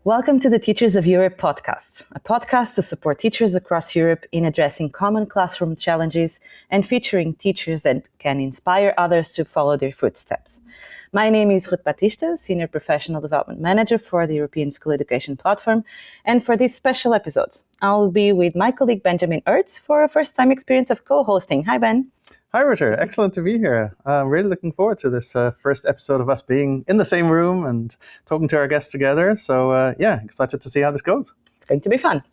Welcome to the Teachers of Europe podcast, a podcast to support teachers across Europe in addressing common classroom challenges and featuring teachers that can inspire others to follow their footsteps. My name is Rute Baptista, Senior Professional Development Manager for the European School Education Platform, and for this special episode, I'll be with my colleague Benjamin Hertz for a first-time experience of co-hosting. Hi, Ben. Hi, Rute. Excellent to be here. I'm really looking forward to this first episode of us being in the same room and talking to our guests together. So, excited to see how this goes. It's going to be fun.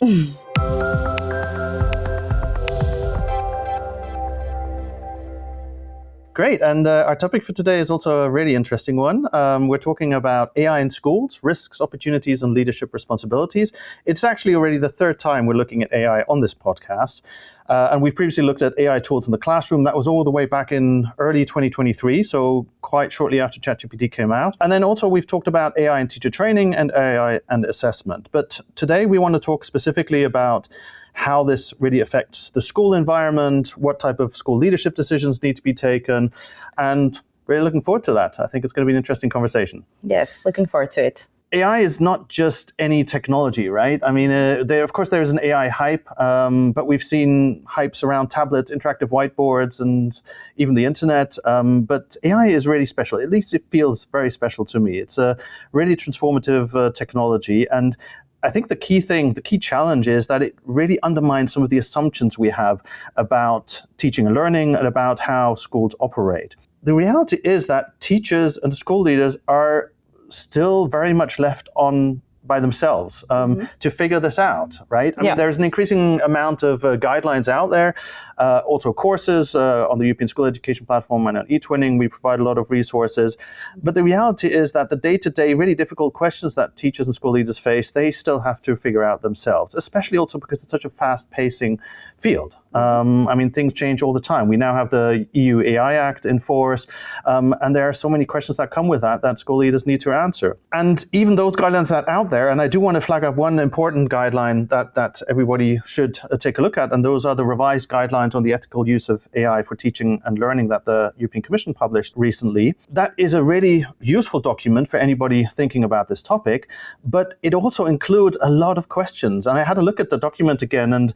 Great. And our topic for today is also a really interesting one. We're talking about AI in schools, risks, opportunities, and leadership responsibilities. It's actually already the third time we're looking at AI on this podcast. And we've previously looked at AI tools in the classroom. That was all the way back in early 2023, so quite shortly after ChatGPT came out. And then also we've talked about AI in teacher training and AI and assessment. But today we want to talk specifically about how this really affects the school environment, what type of school leadership decisions need to be taken, and really looking forward to that. I think it's going to be an interesting conversation. Yes, looking forward to it. AI is not just any technology, right? I mean, of course, there's an AI hype, but we've seen hypes around tablets, interactive whiteboards, and even the internet. But AI is really special. At least it feels very special to me. It's a really transformative technology. And I think the key challenge is that it really undermines some of the assumptions we have about teaching and learning and about how schools operate. The reality is that teachers and school leaders are still very much left on by themselves to figure this out, right? I mean, there's an increasing amount of guidelines out there, also courses on the European School Education Platform and on eTwinning. We provide a lot of resources. But the reality is that the day-to-day, really difficult questions that teachers and school leaders face, they still have to figure out themselves, especially also because it's such a fast-pacing field. I mean, things change all the time. We now have the EU AI Act in force, and there are so many questions that come with that school leaders need to answer. And even those guidelines that are out there, and I do want to flag up one important guideline that everybody should take a look at, and those are the revised guidelines on the ethical use of AI for teaching and learning that the European Commission published recently. That is a really useful document for anybody thinking about this topic, but it also includes a lot of questions. And I had a look at the document again, and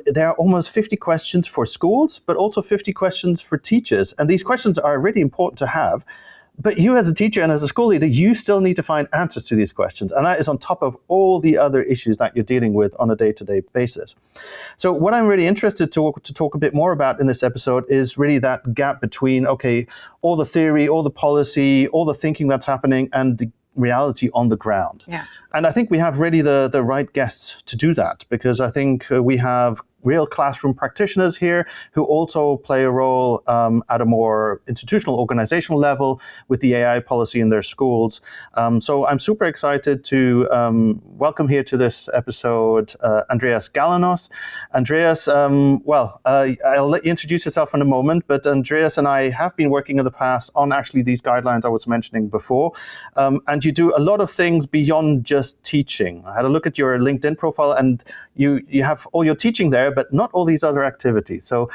there are almost 50 questions for schools, but also 50 questions for teachers. And these questions are really important to have. But you as a teacher and as a school leader, you still need to find answers to these questions. And that is on top of all the other issues that you're dealing with on a day-to-day basis. So what I'm really interested to talk a bit more about in this episode is really that gap between, all the theory, all the policy, all the thinking that's happening, and the reality on the ground. Yeah. And I think we have really the right guests to do that, because I think we have real classroom practitioners here who also play a role at a more institutional organizational level with the AI policy in their schools. So I'm super excited to welcome here to this episode Andreas Galanos. Andreas, I'll let you introduce yourself in a moment, but Andreas and I have been working in the past on actually these guidelines I was mentioning before. And you do a lot of things beyond just teaching. I had a look at your LinkedIn profile, and you have all your teaching there, but not all these other activities. So,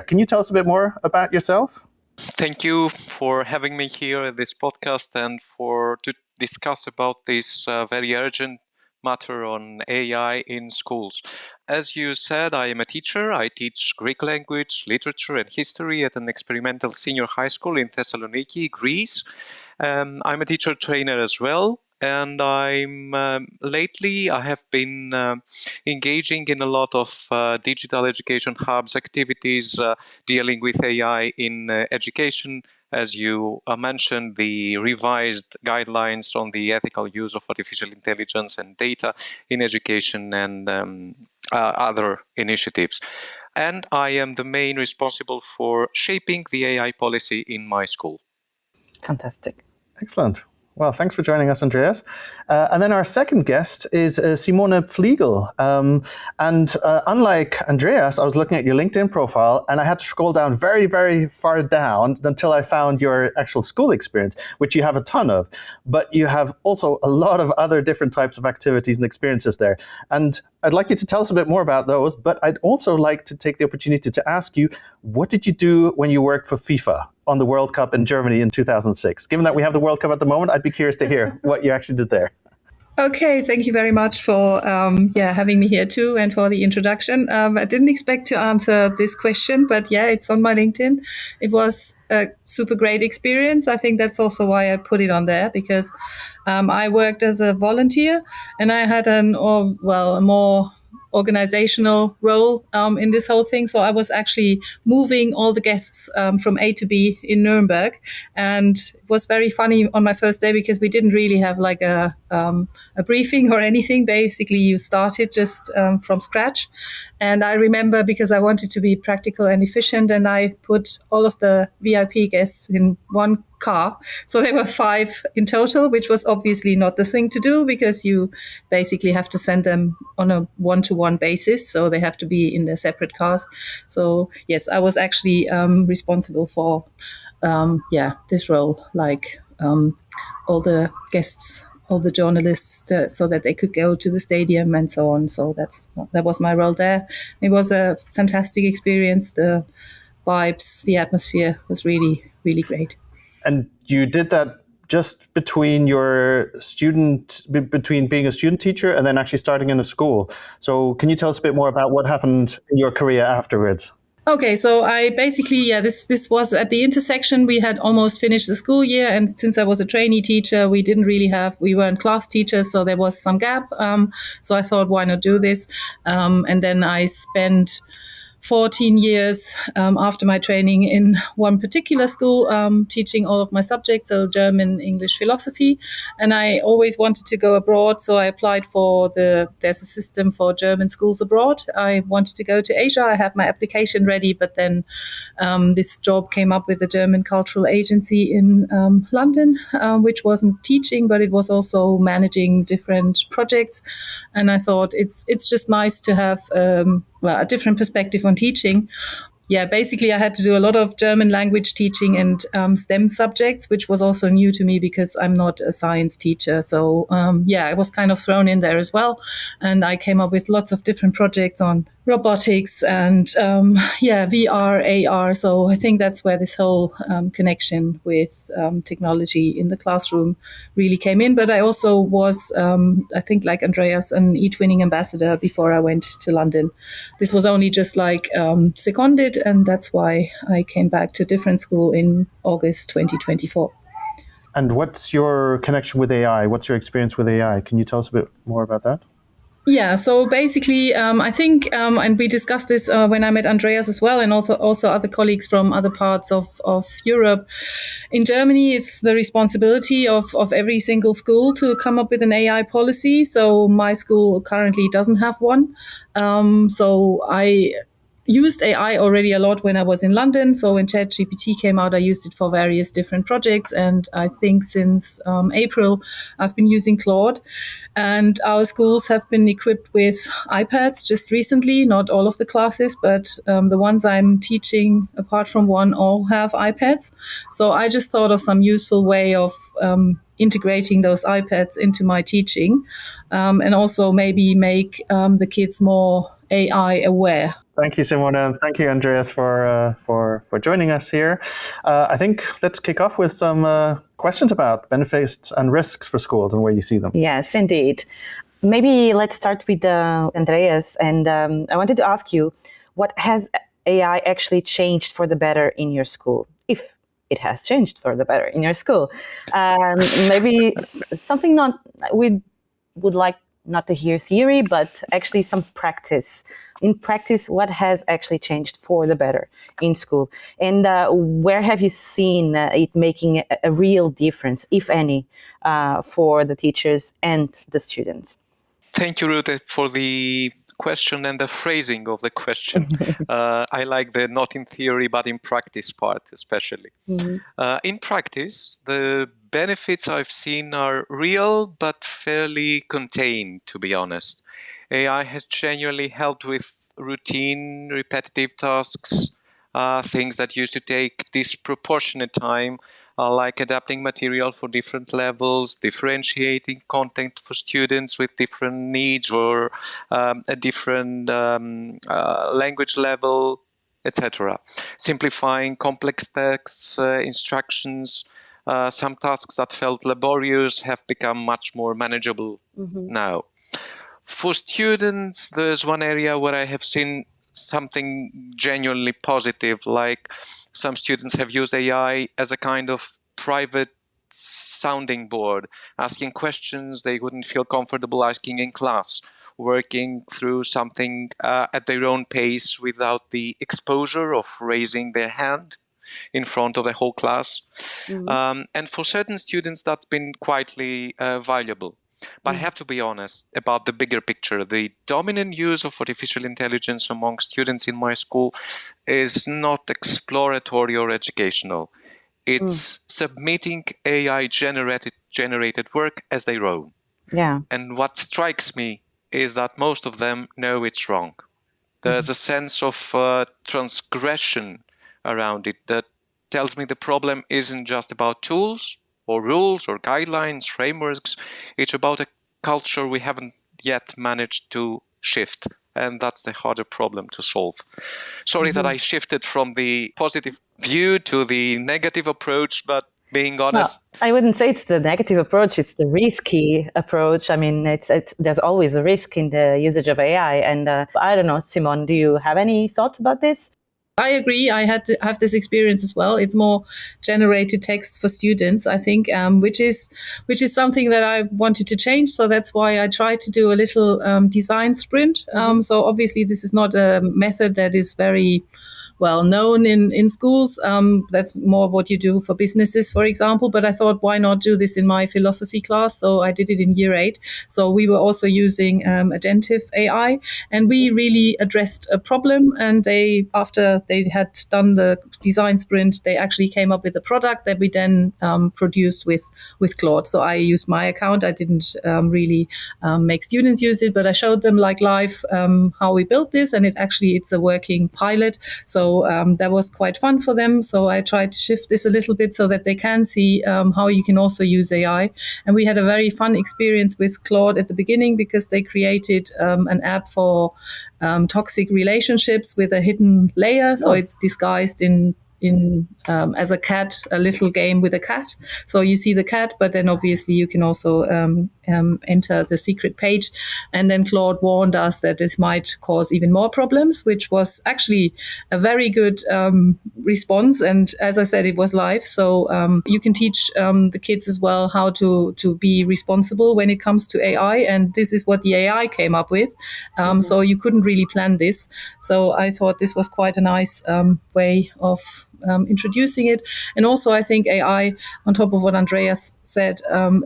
can you tell us a bit more about yourself? Thank you for having me here at this podcast and to discuss about this very urgent matter on AI in schools. As you said, I am a teacher. I teach Greek language, literature, and history at an experimental senior high school in Thessaloniki, Greece. I'm a teacher trainer as well. And lately I have been engaging in a lot of digital education hubs activities dealing with AI in education. As you mentioned, the revised guidelines on the ethical use of artificial intelligence and data in education and other initiatives. And I am the main responsible for shaping the AI policy in my school. Fantastic. Excellent. Well, thanks for joining us, Andreas. And then our second guest is Simone Pfliegel. And unlike Andreas, I was looking at your LinkedIn profile, and I had to scroll down very, very far down until I found your actual school experience, which you have a ton of. But you have also a lot of other different types of activities and experiences there. And I'd like you to tell us a bit more about those, but I'd also like to take the opportunity to ask you, what did you do when you worked for FIFA on the World Cup in Germany in 2006? Given that we have the World Cup at the moment, I'd be curious to hear what you actually did there. Okay, thank you very much for having me here too, and for the introduction. I didn't expect to answer this question, but yeah, it's on my LinkedIn. It was a super great experience. I think that's also why I put it on there, because I worked as a volunteer, and I had a more organizational role in this whole thing. So I was actually moving all the guests from A to B in Nuremberg, and it was very funny on my first day because we didn't really have like a briefing or anything. Basically, you started just from scratch. And I remember, because I wanted to be practical and efficient, and I put all of the VIP guests in one car. So there were 5 in total, which was obviously not the thing to do, because you basically have to send them on a one-to-one basis. So they have to be in their separate cars. So yes, I was actually responsible for this role, like all the guests, all the journalists, so that they could go to the stadium and so on. So that was my role there. It was a fantastic experience. The vibes, the atmosphere was really, really great. And you did that just between between being a student teacher and then actually starting in a school. So can you tell us a bit more about what happened in your career afterwards? Okay, so I basically, this was at the intersection. We had almost finished the school year, and since I was a trainee teacher, we weren't class teachers, so there was some gap. So I thought, why not do this? And then I spent 14 years after my training in one particular school, teaching all of my subjects, so German, English, philosophy. And I always wanted to go abroad, so I applied there's a system for German schools abroad. I wanted to go to Asia. I had my application ready, but then this job came up with the German Cultural Agency in London, which wasn't teaching, but it was also managing different projects. And I thought it's just nice to have a different perspective on teaching. Yeah, basically I had to do a lot of German language teaching and STEM subjects, which was also new to me because I'm not a science teacher. So I was kind of thrown in there as well. And I came up with lots of different projects on robotics and VR, AR. So I think that's where this whole connection with technology in the classroom really came in. But I also was, I think like Andreas, an e-twinning ambassador before I went to London. This was only just like seconded, and that's why I came back to a different school in August 2024. And what's your connection with AI? What's your experience with AI? Can you tell us a bit more about that? Yeah, so basically, I think, and we discussed this when I met Andreas as well, and also other colleagues from other parts of Europe. In Germany, it's the responsibility of every single school to come up with an AI policy. So my school currently doesn't have one. So I used AI already a lot when I was in London. So when ChatGPT came out, I used it for various different projects. And I think since April, I've been using Claude. And our schools have been equipped with iPads just recently, not all of the classes, but the ones I'm teaching, apart from one, all have iPads. So I just thought of some useful way of integrating those iPads into my teaching, and also maybe make the kids more AI aware. Thank you, Simone, and thank you, Andreas, for joining us here. I think let's kick off with some questions about benefits and risks for schools and where you see them. Yes, indeed. Maybe let's start with Andreas. And I wanted to ask you, what has AI actually changed for the better in your school, if it has changed for the better in your school? Maybe something we would like not to hear theory, but actually some practice. In practice, what has actually changed for the better in school? And where have you seen it making a real difference, if any, for the teachers and the students? Thank you, Rute, for the question and the phrasing of the question. I like the not in theory, but in practice part, especially. Mm-hmm. In practice, the benefits I've seen are real, but fairly contained, to be honest. AI has genuinely helped with routine, repetitive tasks, things that used to take disproportionate time, like adapting material for different levels, differentiating content for students with different needs or a different language level, etc. Simplifying complex texts, instructions, Some tasks that felt laborious have become much more manageable now. For students, there's one area where I have seen something genuinely positive, like some students have used AI as a kind of private sounding board, asking questions they wouldn't feel comfortable asking in class, working through something at their own pace without the exposure of raising their hand in front of the whole class. And for certain students, that's been quietly valuable. But I have to be honest about the bigger picture. The dominant use of artificial intelligence among students in my school is not exploratory or educational. It's submitting AI-generated work as their own. Yeah. And what strikes me is that most of them know it's wrong. There's a sense of transgression around it that tells me the problem isn't just about tools or rules or guidelines, frameworks. It's about a culture we haven't yet managed to shift. And that's the harder problem to solve. Sorry that I shifted from the positive view to the negative approach, but being honest. Well, I wouldn't say it's the negative approach, it's the risky approach. I mean, there's always a risk in the usage of AI. And I don't know, Simone, do you have any thoughts about this? I agree. I have this experience as well. It's more generated text for students, I think, which is something that I wanted to change. So that's why I tried to do a little design sprint. So obviously, this is not a method that is very well known in schools. That's more what you do for businesses, for example. But I thought, why not do this in my philosophy class? So I did it in year 8. So we were also using agentive AI, and we really addressed a problem. And after they had done the design sprint, they actually came up with a product that we then produced with Claude. So I used my account. I didn't really make students use it, but I showed them like live how we built this, and it's a working pilot. So that was quite fun for them. So I tried to shift this a little bit so that they can see how you can also use AI. And we had a very fun experience with Claude at the beginning because they created an app for toxic relationships with a hidden layer. So it's disguised in as a cat, a little game with a cat. So you see the cat, but then obviously you can also enter the secret page. And then Claude warned us that this might cause even more problems, which was actually a very good response. And as I said, it was live. So you can teach the kids as well how to be responsible when it comes to AI. And this is what the AI came up with. So you couldn't really plan this. So I thought this was quite a nice way of introducing it. And also I think AI, on top of what Andreas said,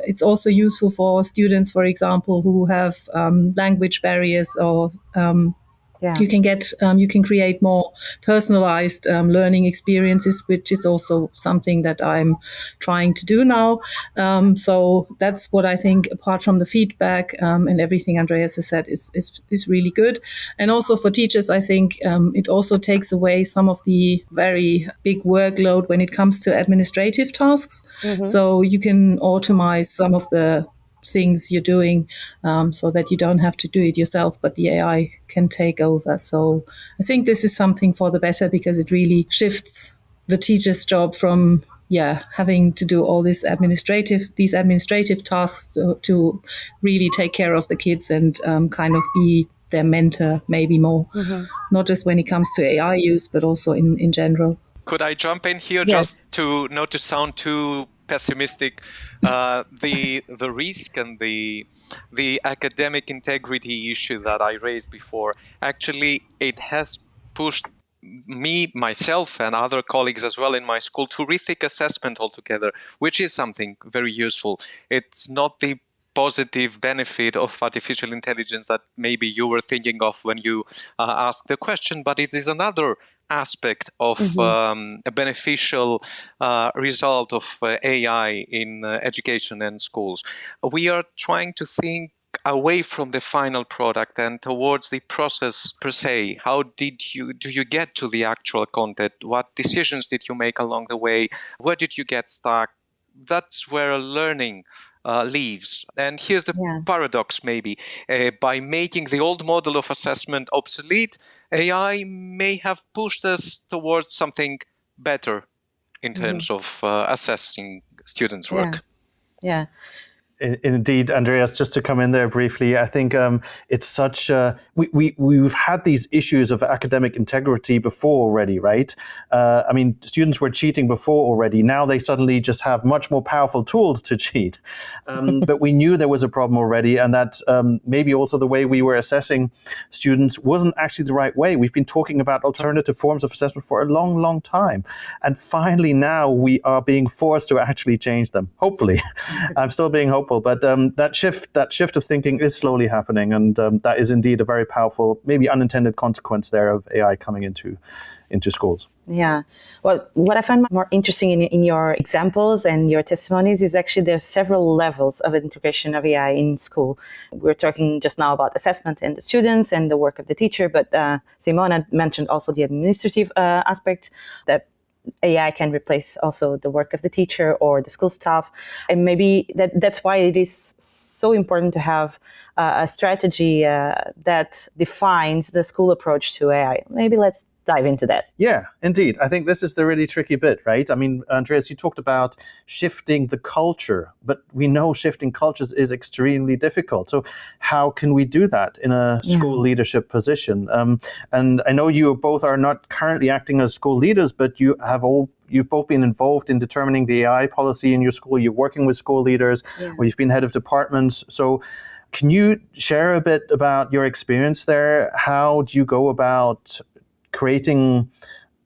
it's also useful for students, for example, who have language barriers or you can create more personalized learning experiences, which is also something that I'm trying to do now. So that's what I think, apart from the feedback and everything Andreas has said, is really good. And also for teachers, I think it also takes away some of the very big workload when it comes to administrative tasks. So you can automate some of the things you're doing so that you don't have to do it yourself, but the AI can take over. So I think this is something for the better because it really shifts the teacher's job from having to do all these administrative tasks to really take care of the kids and kind of be their mentor maybe more, not just when it comes to AI use, but also in general. Could I jump in here just to not to sound too pessimistic? The risk and the academic integrity issue that I raised before, actually it has pushed me, myself, and other colleagues as well in my school to rethink assessment altogether, which is something very useful. It's not the positive benefit of artificial intelligence that maybe you were thinking of when you asked the question, but it is another aspect of a beneficial result of AI in education and schools. We are trying to think away from the final product and towards the process per se. How do you get to the actual content? What decisions did you make along the way? Where did you get stuck? That's where learning leaves. And here's the paradox maybe. By making the old model of assessment obsolete, AI may have pushed us towards something better in terms of assessing students' Yeah. work. Yeah. Indeed, Andreas, just to come in there briefly, I think it's such we've had these issues of academic integrity before already, right? I mean, students were cheating before already. Now they suddenly just have much more powerful tools to cheat. But we knew there was a problem already, and that maybe also the way we were assessing students wasn't actually the right way. We've been talking about alternative forms of assessment for a long, long time. And finally now we are being forced to actually change them. Hopefully. I'm still being hopeful. But that shift of thinking is slowly happening, and that is indeed a very powerful, maybe unintended consequence there of AI coming into schools. Yeah. Well, what I find more interesting in your examples and your testimonies is actually there's several levels of integration of AI in school. We're talking just now about assessment and the students and the work of the teacher, but Simone mentioned also the administrative aspect, that AI can replace also the work of the teacher or the school staff. And maybe that's why it is so important to have a strategy that defines the school approach to AI. Maybe let's dive into that. Yeah, indeed. I think this is the really tricky bit, right? I mean, Andreas, you talked about shifting the culture, but we know shifting cultures is extremely difficult. So how can we do that in a school leadership position? And I know you both are not currently acting as school leaders, but you've both been involved in determining the AI policy in your school. You're working with school leaders, or you've been head of departments. So can you share a bit about your experience there? How do you go about creating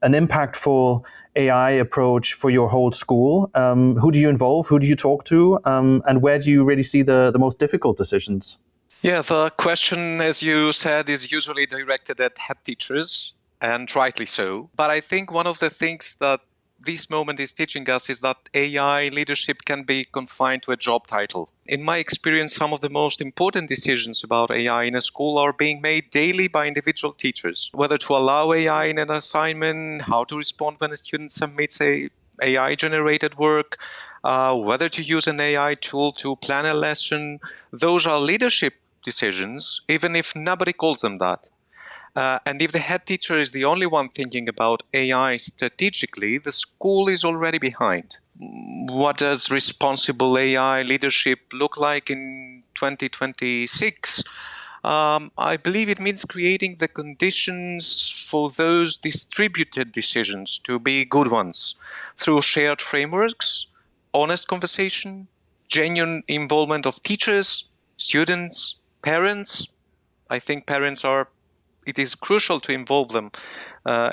an impactful AI approach for your whole school? Who do you involve? Who do you talk to? And where do you really see the most difficult decisions? Yeah, the question, as you said, is usually directed at head teachers, and rightly so. But I think one of the things that this moment is teaching us is that AI leadership can be confined to a job title. In my experience, some of the most important decisions about AI in a school are being made daily by individual teachers. Whether to allow AI in an assignment, how to respond when a student submits a AI-generated work, whether to use an AI tool to plan a lesson. Those are leadership decisions, even if nobody calls them that. And if the head teacher is the only one thinking about AI strategically, the school is already behind. What does responsible AI leadership look like in 2026? I believe it means creating the conditions for those distributed decisions to be good ones through shared frameworks, honest conversation, genuine involvement of teachers, students, parents. I think it is crucial to involve them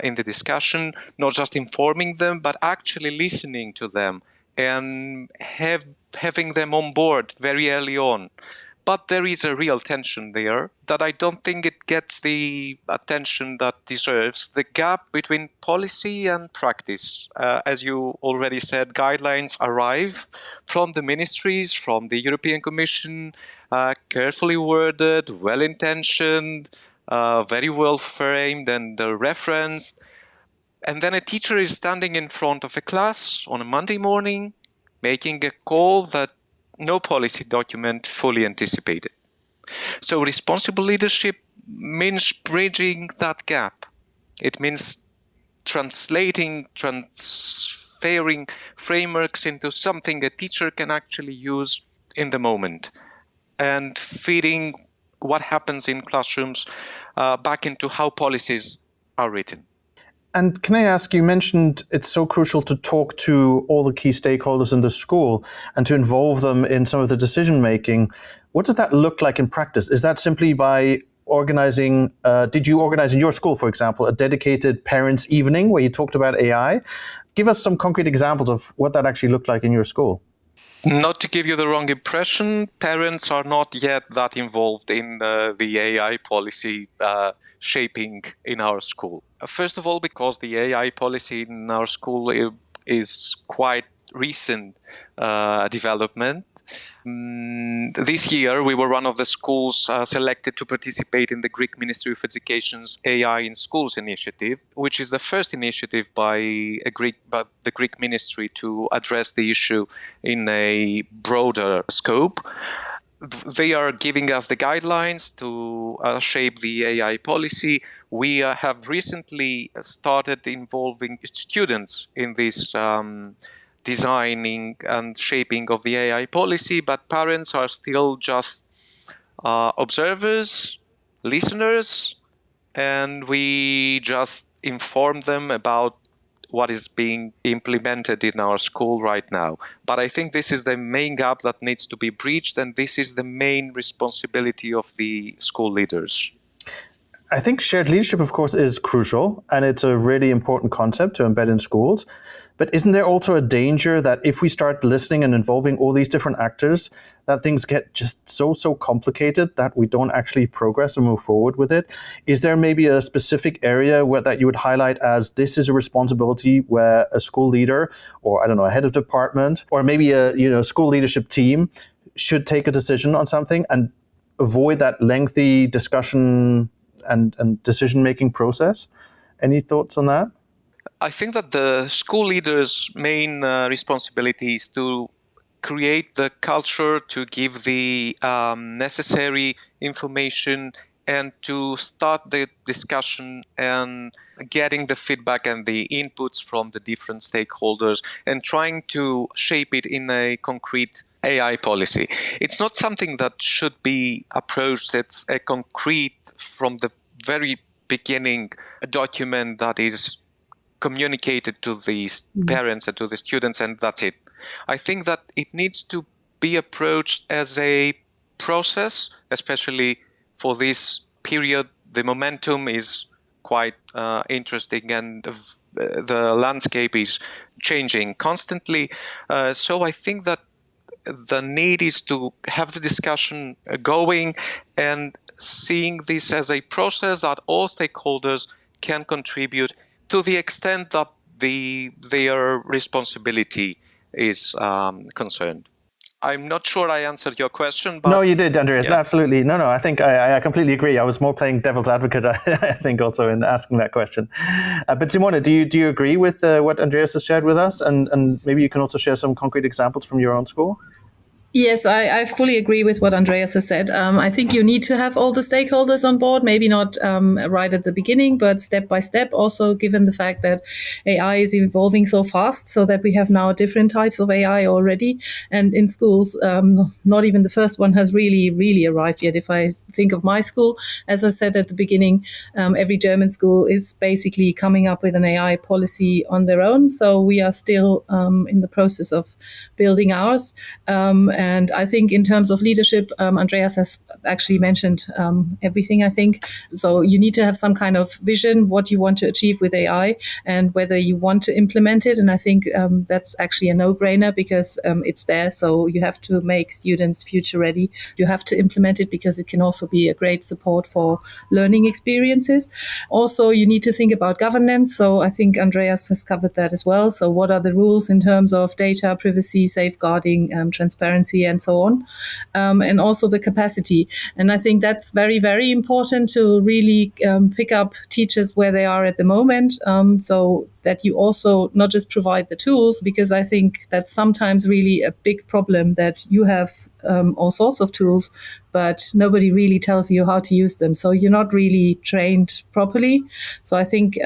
in the discussion, not just informing them, but actually listening to them and having them on board very early on. But there is a real tension there that I don't think it gets the attention that deserves. The gap between policy and practice. As you already said, guidelines arrive from the ministries, from the European Commission, carefully worded, well-intentioned, very well framed and referenced. And then a teacher is standing in front of a class on a Monday morning, making a call that no policy document fully anticipated. So responsible leadership means bridging that gap. It means transferring frameworks into something a teacher can actually use in the moment, and feeding what happens in classrooms back into how policies are written. And can I ask, you mentioned it's so crucial to talk to all the key stakeholders in the school and to involve them in some of the decision making. What does that look like in practice? Is that simply by organizing, did you organize in your school, for example, a dedicated parents' evening where you talked about AI? Give us some concrete examples of what that actually looked like in your school. Not to give you the wrong impression, parents are not yet that involved in the AI policy shaping in our school. First of all, because the AI policy in our school is quite recent development. This year, we were one of the schools selected to participate in the Greek Ministry of Education's AI in Schools initiative, which is the first initiative by the Greek Ministry to address the issue in a broader scope. They are giving us the guidelines to shape the AI policy. We have recently started involving students in this designing and shaping of the AI policy, but parents are still just observers, listeners, and we just inform them about what is being implemented in our school right now. But I think this is the main gap that needs to be breached, and this is the main responsibility of the school leaders. I think shared leadership, of course, is crucial, and it's a really important concept to embed in schools. But isn't there also a danger that if we start listening and involving all these different actors, that things get just so complicated that we don't actually progress and move forward with it? Is there maybe a specific area that you would highlight as this is a responsibility where a school leader, or I don't know, a head of department, or maybe a school leadership team should take a decision on something and avoid that lengthy discussion and decision-making process? Any thoughts on that? I think that the school leaders' main responsibility is to create the culture, to give the necessary information, and to start the discussion and getting the feedback and the inputs from the different stakeholders and trying to shape it in a concrete AI policy. It's not something that should be approached. It's a concrete, from the very beginning, a document that is communicated to the parents and to the students, and that's it. I think that it needs to be approached as a process, especially for this period. The momentum is quite interesting, and the landscape is changing constantly. So I think that the need is to have the discussion going and seeing this as a process that all stakeholders can contribute to the extent that their responsibility is concerned. I'm not sure I answered your question, but... No, you did, Andreas. Yeah. Absolutely. No, I think I completely agree. I was more playing devil's advocate, I think, also in asking that question. But Simone, do you agree with what Andreas has shared with us? And maybe you can also share some concrete examples from your own school? Yes, I fully agree with what Andreas has said. I think you need to have all the stakeholders on board, maybe not right at the beginning, but step by step, also given the fact that AI is evolving so fast, so that we have now different types of AI already. And in schools, not even the first one has really arrived yet. If I think of my school, as I said at the beginning, every German school is basically coming up with an AI policy on their own. So we are still in the process of building ours. And I think in terms of leadership, Andreas has actually mentioned everything, I think. So you need to have some kind of vision, what you want to achieve with AI and whether you want to implement it. And I think that's actually a no-brainer because it's there. So you have to make students future ready. You have to implement it because it can also be a great support for learning experiences. Also, you need to think about governance. So I think Andreas has covered that as well. So what are the rules in terms of data, privacy, safeguarding, transparency, and so on, and also the capacity. And I think that's very, very important to really pick up teachers where they are at the moment, so that you also not just provide the tools, because I think that's sometimes really a big problem that you have all sorts of tools, but nobody really tells you how to use them. So you're not really trained properly. So I think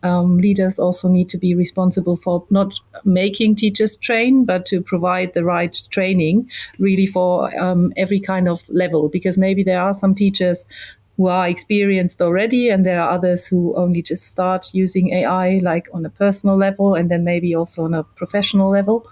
leaders also need to be responsible for not making teachers train, but to provide the right training really for every kind of level, because maybe there are some teachers who are experienced already, and there are others who only just start using AI, like on a personal level, and then maybe also on a professional level.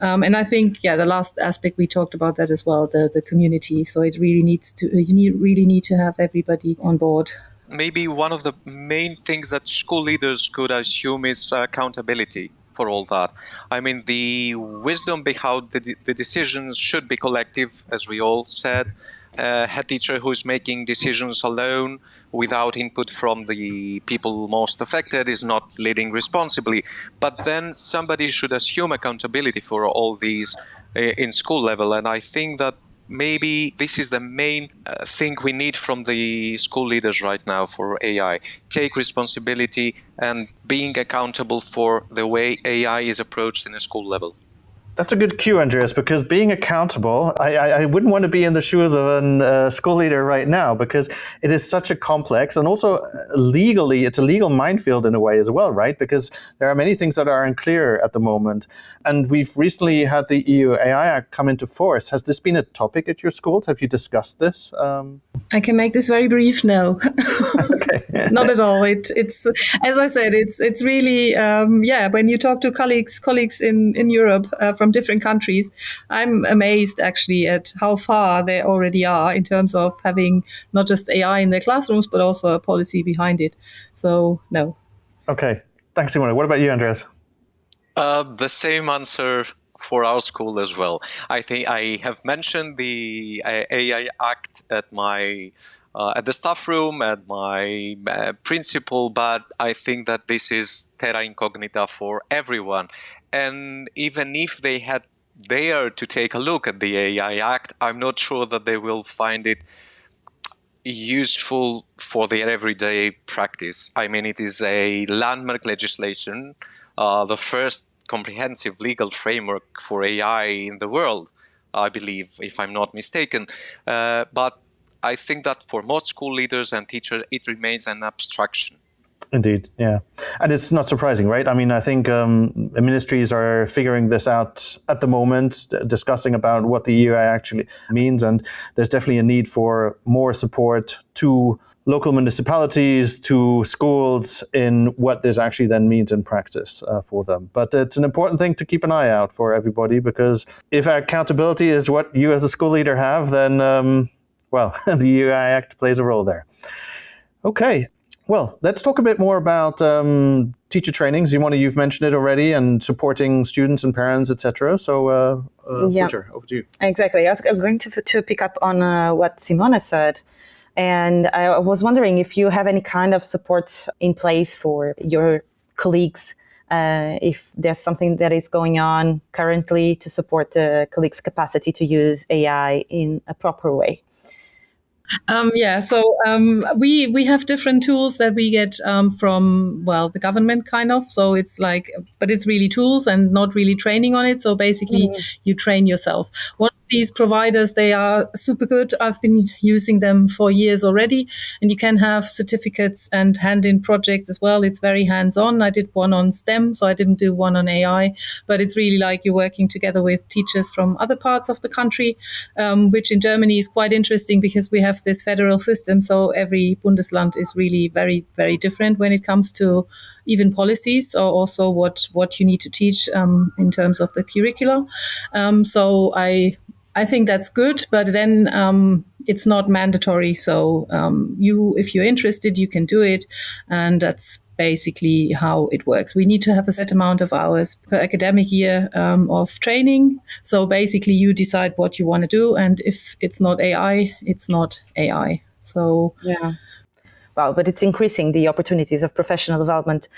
And I think, the last aspect we talked about that as well, the community. So it really needs to, really need to have everybody on board. Maybe one of the main things that school leaders could assume is accountability for all that. I mean, the wisdom behind the decisions should be collective, as we all said. A teacher who is making decisions alone without input from the people most affected is not leading responsibly. But then somebody should assume accountability for all these in school level. And I think that maybe this is the main thing we need from the school leaders right now for AI. Take responsibility and being accountable for the way AI is approached in a school level. That's a good cue, Andreas, because being accountable, I wouldn't want to be in the shoes of a school leader right now, because it is such a complex, and also legally, it's a legal minefield in a way as well, right? Because there are many things that are unclear at the moment. And we've recently had the EU AI Act come into force. Has this been a topic at your schools? Have you discussed this? I can make this very brief. No, not at all. It's as I said, it's really when you talk to colleagues in Europe from different countries, I'm amazed actually at how far they already are in terms of having not just AI in their classrooms, but also a policy behind it. So no. Okay, thanks, Simone. What about you, Andreas? The same answer for our school as well. I think I have mentioned the AI Act at my at the staff room, at my principal, but I think that this is terra incognita for everyone. And even if they had dared to take a look at the AI Act, I'm not sure that they will find it useful for their everyday practice. I mean, it is a landmark legislation, the first comprehensive legal framework for AI in the world, I believe, if I'm not mistaken. But I think that for most school leaders and teachers, it remains an abstraction. Indeed, yeah. And it's not surprising, right? I mean, I think the ministries are figuring this out at the moment, discussing about what the EU actually means. And there's definitely a need for more support to local municipalities, to schools, in what this actually then means in practice for them. But it's an important thing to keep an eye out for everybody, because if accountability is what you as a school leader have, then, the EU Act plays a role there. Okay. Well, let's talk a bit more about teacher trainings. You've mentioned it already, and supporting students and parents, etc. So, Rute, over to you. Exactly. I was going to pick up on what Simone said. And I was wondering if you have any kind of support in place for your colleagues, if there's something that is going on currently to support the colleagues' capacity to use AI in a proper way. We have different tools that we get from the government kind of. So it's but it's really tools and not really training on it. So basically, you train yourself. One of these providers, they are super good. I've been using them for years already, and you can have certificates and hand-in projects as well. It's very hands-on. I did one on STEM, so I didn't do one on AI, but it's really like you're working together with teachers from other parts of the country, which in Germany is quite interesting because we have this federal system. So every Bundesland is really very, very different when it comes to even policies, or also what you need to teach in terms of the curricula. So I think that's good, but then it's not mandatory. So if you're interested, you can do it. And that's basically how it works. We need to have a set amount of hours per academic year of training. So basically you decide what you want to do. And if it's not AI, it's not AI. So yeah. Well, but it's increasing the opportunities of professional development.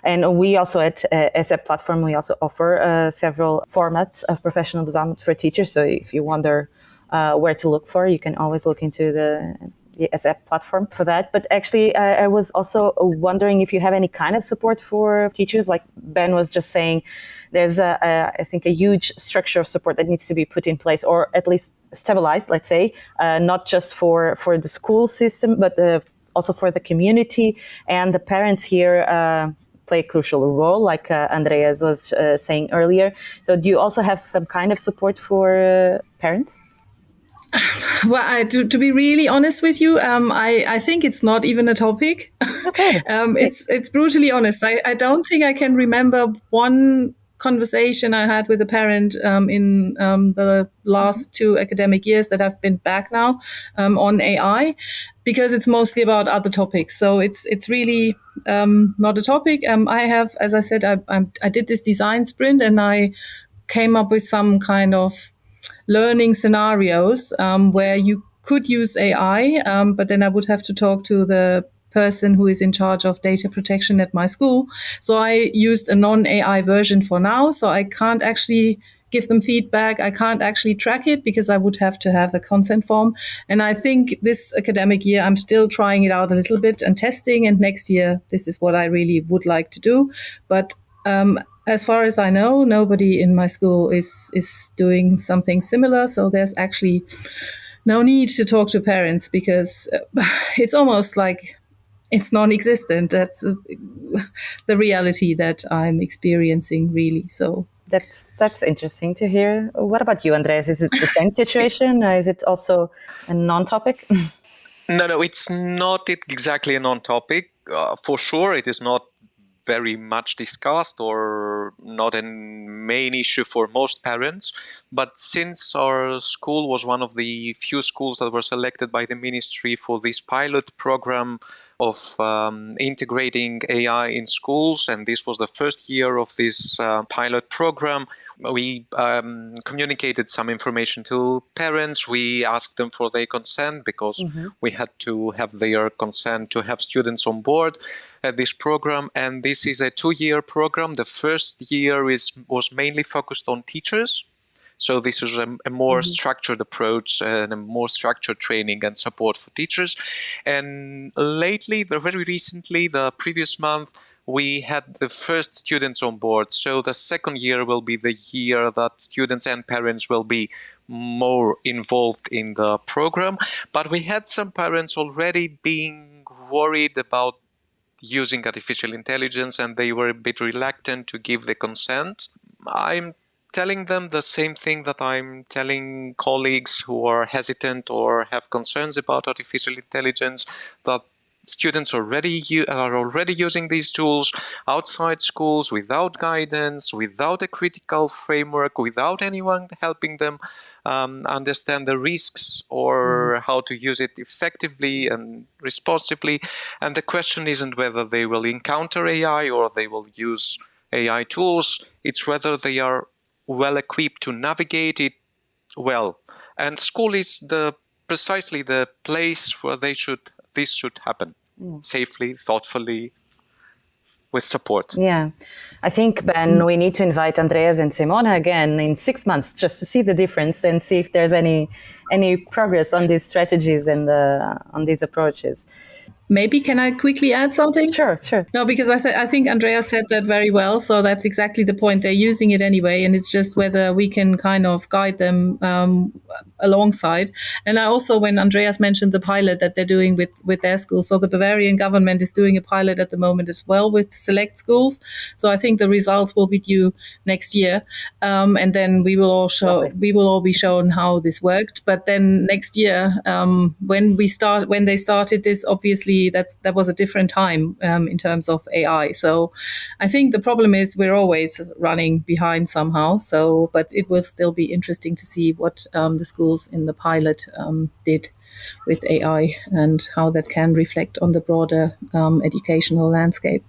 And we also at ESEP platform, we also offer several formats of professional development for teachers. So if you wonder where to look for, you can always look into the ESEP platform for that. But actually, I was also wondering if you have any kind of support for teachers. Like Ben was just saying, there's I think a huge structure of support that needs to be put in place, or at least stabilized, let's say, not just for the school system, but also for the community, and the parents here play a crucial role, like Andreas was saying earlier. So do you also have some kind of support for parents? Well, to be really honest with you, I think it's not even a topic. Okay. It's brutally honest. I don't think I can remember one conversation I had with a parent in the last 2 academic years that have been back now on AI, because it's mostly about other topics. So it's really not a topic. I have, as I said, I did this design sprint, and I came up with some kind of learning scenarios where you could use AI, but then I would have to talk to the person who is in charge of data protection at my school. So I used a non-AI version for now. So I can't actually give them feedback. I can't actually track it because I would have to have a consent form. And I think this academic year, I'm still trying it out a little bit and testing. And next year, this is what I really would like to do. But As far as I know, nobody in my school is doing something similar. So there's actually no need to talk to parents because it's almost like it's non-existent. That's the reality that I'm experiencing, really. So that's interesting to hear. What about you, Andreas? Is it the same situation? Is it also a non-topic? No, it's not exactly a non-topic. For sure, it is not very much discussed or not a main issue for most parents. But since our school was one of the few schools that were selected by the ministry for this pilot program of integrating AI in schools, and this was the first year of this pilot program, we communicated some information to parents. We asked them for their consent because we had to have their consent to have students on board at this program. And this is a 2-year program. The first year was mainly focused on teachers. So this is a more structured approach and a more structured training and support for teachers. And lately, very recently, the previous month, we had the first students on board. So the second year will be the year that students and parents will be more involved in the program. But we had some parents already being worried about using artificial intelligence, and they were a bit reluctant to give the consent. I'm telling them the same thing that I'm telling colleagues who are hesitant or have concerns about artificial intelligence, that students are already using these tools outside schools without guidance, without a critical framework, without anyone helping them understand the risks or how to use it effectively and responsibly. And the question isn't whether they will encounter AI or they will use AI tools. It's whether they are well equipped to navigate it well. And school is precisely the place where this should happen safely, thoughtfully, with support. Yeah. I think, Ben, we need to invite Andreas and Simone again in 6 months just to see the difference and see if there's any progress on these strategies and on these approaches. Maybe can I quickly add something? Sure. No, because I think Andrea said that very well. So that's exactly the point. They're using it anyway, and it's just whether we can kind of guide them alongside. And I also, when Andreas mentioned the pilot that they're doing with their school, so the Bavarian government is doing a pilot at the moment as well with select schools. So I think the results will be due next year, and then we will all be shown how this worked. But then next year, when they started this, obviously that was a different time in terms of AI. So I think the problem is we're always running behind somehow. So, but it will still be interesting to see what the schools in the pilot did with AI and how that can reflect on the broader educational landscape.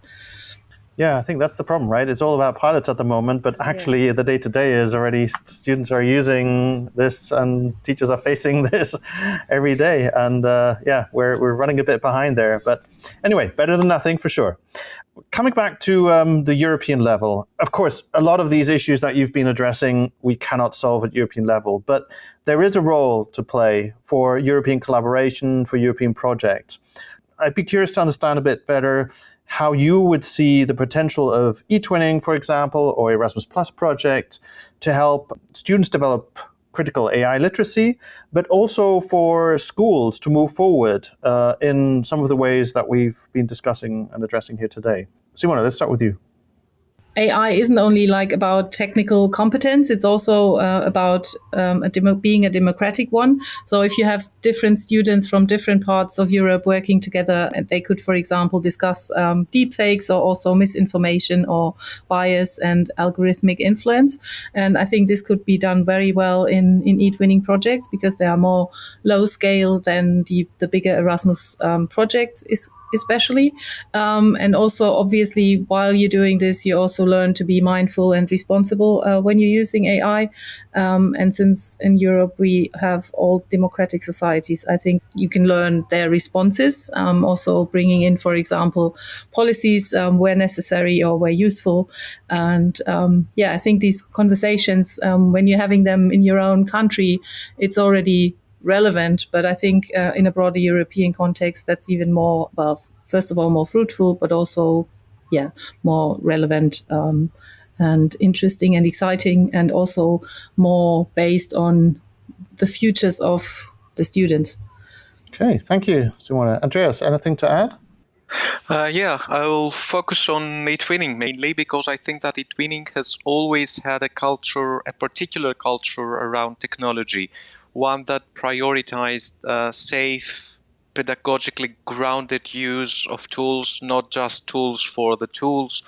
Yeah, I think that's the problem, right? It's all about pilots at the moment, but actually the day-to-day is already students are using this and teachers are facing this every day. And we're running a bit behind there. But anyway, better than nothing for sure. Coming back to the European level, of course, a lot of these issues that you've been addressing, we cannot solve at European level, but there is a role to play for European collaboration, for European projects. I'd be curious to understand a bit better how you would see the potential of eTwinning, for example, or Erasmus Plus project to help students develop critical AI literacy, but also for schools to move forward in some of the ways that we've been discussing and addressing here today. Simone, let's start with you. AI isn't only like about technical competence, it's also about being a democratic one. So if you have different students from different parts of Europe working together, and they could, for example, discuss deepfakes or also misinformation or bias and algorithmic influence. And I think this could be done very well in eTwinning projects because they are more low scale than the bigger Erasmus projects especially. And also, obviously, while you're doing this, you also learn to be mindful and responsible when you're using AI. And since in Europe we have all democratic societies, I think you can learn their responses. Also bringing in, for example, policies where necessary or where useful. And I think these conversations, when you're having them in your own country, it's already relevant, but I think in a broader European context, that's even more, well, first of all, more fruitful, but also, more relevant and interesting and exciting, and also more based on the futures of the students. Okay, thank you, Simone. Andreas, anything to add? I will focus on eTwinning mainly because I think that eTwinning has always had a particular culture around technology, one that prioritized safe, pedagogically grounded use of tools, not just tools for the tools,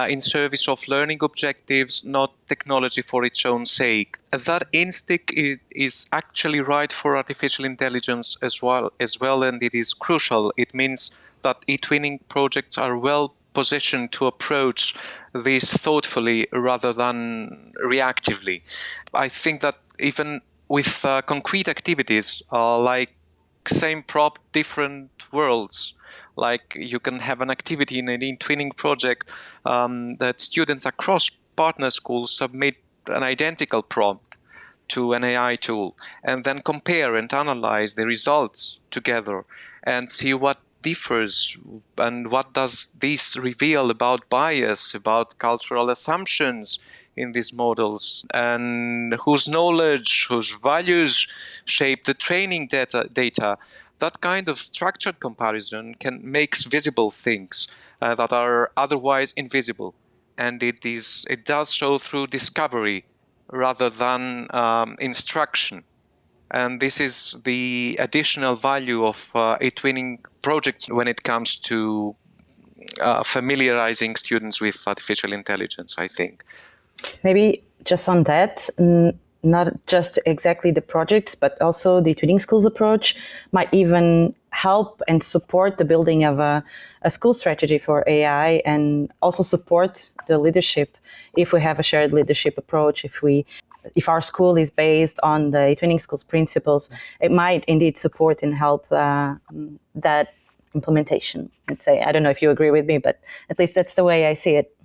in service of learning objectives, not technology for its own sake. That instinct is actually right for artificial intelligence as well, and it is crucial. It means that eTwinning projects are well positioned to approach this thoughtfully rather than reactively. I think that even with concrete activities like same prop, different worlds, like you can have an activity in an eTwinning project that students across partner schools submit an identical prompt to an AI tool and then compare and analyze the results together and see what differs and what does this reveal about bias, about cultural assumptions in these models, and whose knowledge, whose values shape the training data. That kind of structured comparison makes visible things that are otherwise invisible, and it does so through discovery rather than instruction. And this is the additional value of eTwinning projects when it comes to familiarizing students with artificial intelligence, I think. Maybe just on that, not just exactly the projects, but also the eTwinning Schools approach might even help and support the building of a school strategy for AI, and also support the leadership if we have a shared leadership approach. If our school is based on the eTwinning Schools principles, it might indeed support and help that implementation. I'd say, I don't know if you agree with me, but at least that's the way I see it.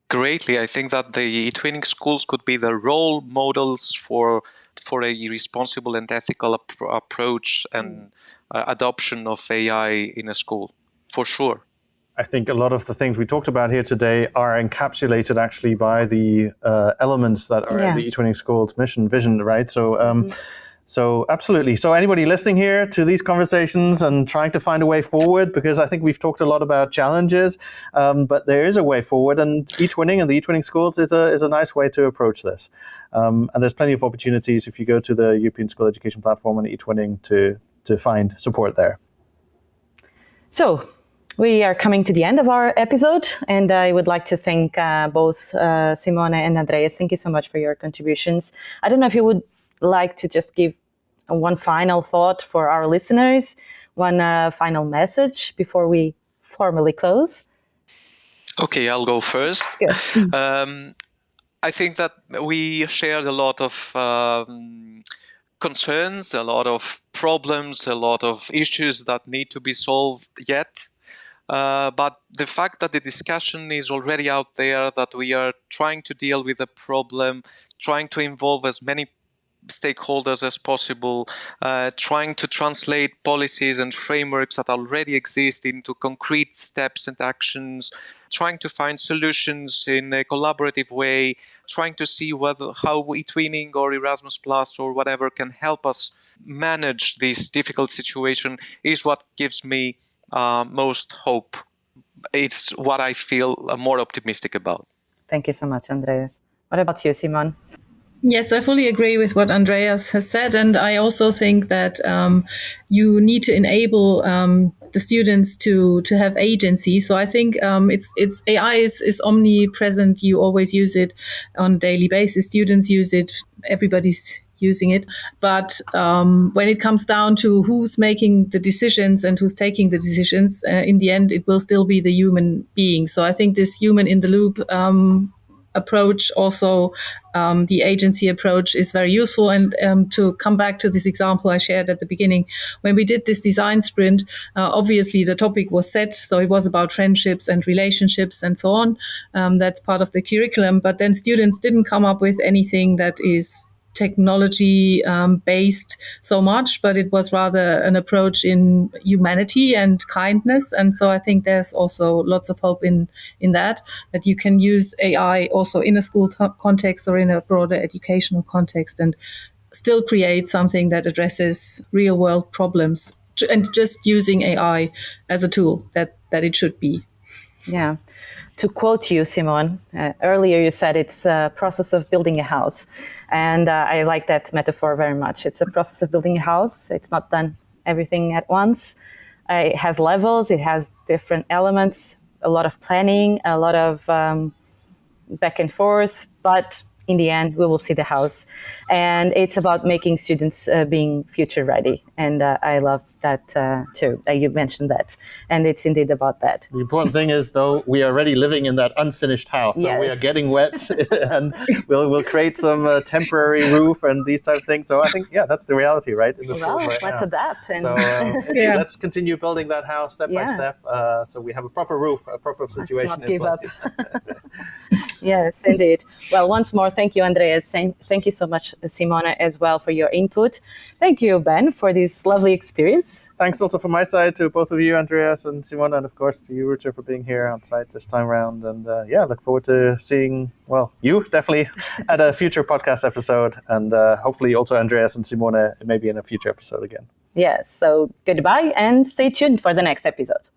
Greatly. I think that the eTwinning schools could be the role models for a responsible and ethical approach and adoption of AI in a school, for sure. I think a lot of the things we talked about here today are encapsulated actually by the elements that are the eTwinning Schools mission, vision, right? So, so absolutely. So anybody listening here to these conversations and trying to find a way forward, because I think we've talked a lot about challenges, but there is a way forward, and eTwinning and the eTwinning Schools is a nice way to approach this. And there's plenty of opportunities if you go to the European School Education Platform and eTwinning to find support there. So, we are coming to the end of our episode, and I would like to thank both Simone and Andreas. Thank you so much for your contributions. I don't know if you would like to just give one final thought for our listeners, one final message before we formally close. Okay, I'll go first. I think that we shared a lot of concerns, a lot of problems, a lot of issues that need to be solved yet. But the fact that the discussion is already out there, that we are trying to deal with the problem, trying to involve as many stakeholders as possible, trying to translate policies and frameworks that already exist into concrete steps and actions, trying to find solutions in a collaborative way, trying to see how eTwinning or Erasmus Plus or whatever can help us manage this difficult situation is what gives me most hope. It's what I feel more optimistic about. Thank you so much, Andreas. What about you, Simone? Yes, I fully agree with what Andreas has said. And I also think that you need to enable the students to have agency. So I think it's AI is omnipresent. You always use it on a daily basis. Students use it. Everybody's using it. But when it comes down to who's making the decisions and who's taking the decisions, in the end, it will still be the human being. So I think this human in the loop approach, also the agency approach, is very useful. And to come back to this example I shared at the beginning, when we did this design sprint, obviously the topic was set. So it was about friendships and relationships and so on. That's part of the curriculum. But then students didn't come up with anything that is technology based so much, but it was rather an approach in humanity and kindness. And so I think there's also lots of hope in that you can use AI also in a school context or in a broader educational context and still create something that addresses real world problems, and just using AI as a tool that it should be. Yeah. To quote you, Simone, earlier you said it's a process of building a house. And I like that metaphor very much. It's a process of building a house. It's not done everything at once. It has levels, it has different elements, a lot of planning, a lot of back and forth, but in the end, we will see the house. And it's about making students being future ready. And I love that too. You mentioned that. And it's indeed about that. The important thing is, though, we are already living in that unfinished house. So yes. we are getting wet and we'll create some temporary roof and these type of things. So I think, that's the reality, right? In the schools right let's now. adapt. And so let's continue building that house step by step. So we have a proper roof, a proper situation. Let's not give up. Yes, indeed. Well, once more, thank you, Andreas. Thank you so much, Simone, as well, for your input. Thank you, Ben, for this lovely experience. Thanks also from my side to both of you, Andreas and Simone, and of course to you, Rute, for being here on site this time around. And look forward to seeing, you definitely at a future podcast episode, and hopefully also Andreas and Simone maybe in a future episode again. Yes, so goodbye and stay tuned for the next episode.